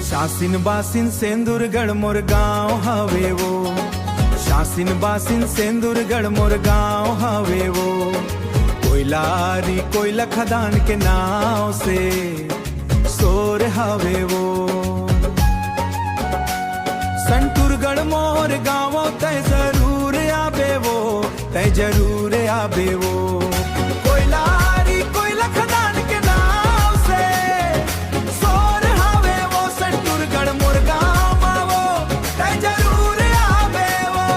शासिन basin सेंदूरगढ़ मोर गाँव हवे वो, शासिन बासिन सेंदूरगढ़ मोर गाँव हवे वो। कोयलारी कोयला खदान के नाव से सोर हवे वो। संतूरगढ़ मोर गाँव तय जरूर आबे वो, तय जरूर आबे वो। कोयलारी कोयला खदान के नाव से सोर हवे वो। संतूरगढ़ मोर गाँव वो तय जरूर आबे वो।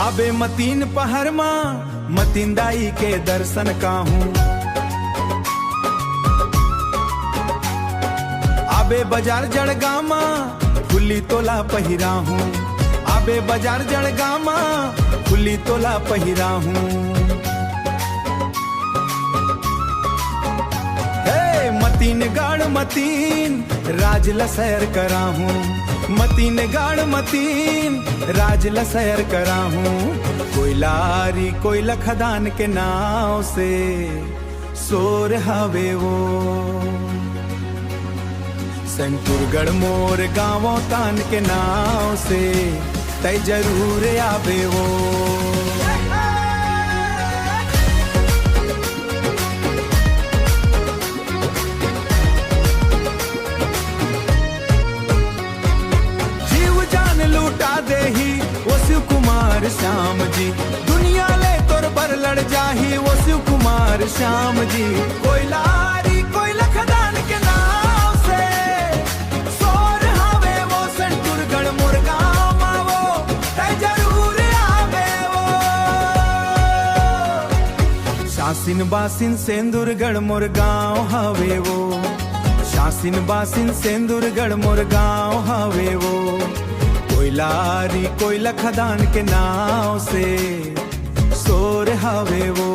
आबे मतीन पहर मां मतीन दाई के दर्शन काहूं। आबे बाजार जड़गामा फुल्ली तोला पहिरा हूँ। आबे बाजार जड़गामा फुल्ली तोला पहिरा हूँ। हे मतीन गाड़ मतीन राज लसैर करा हूँ। मतीन गाड़ मतीन राज लसैर करा हूँ। कोयलारी कोयला खदान के नाव से सोर हवे वो। संतूरगढ़ मोर गाँवों तान के नाव से तय जरूर आबे वो। जीव जान लूटा दे ही वो शिव कुमार श्याम जी। दुनिया ले तोर पर लड़ जाही वो शिव कुमार श्याम जी। कोयलारी कोयला खदान के नाव से सोर हवे वो। संतूरगढ़ मोर गाँव वो तय जरूर आबे वो। शासिन बासिन सेंदूरगढ़ मोर गाँव हवे वो। शासिन बासिन सेंदूरगढ़ मोर गाँव हवे वो। कोयलारी कोयला खदान के नाव से सोर हवे वो।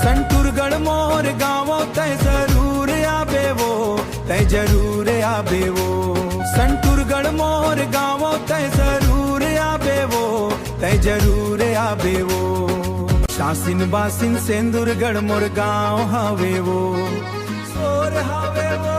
संतूरगढ़ मोर गाँव तय जरूर आबे वो, तय जरूर आबे वो। संतूरगढ़ मोर गाँव तय जरूर आबे वो, तय जरूर आबे वो। शासिन बासिन सेंदूरगढ़ मोर गाँव हवे वो। सोर हवे वो।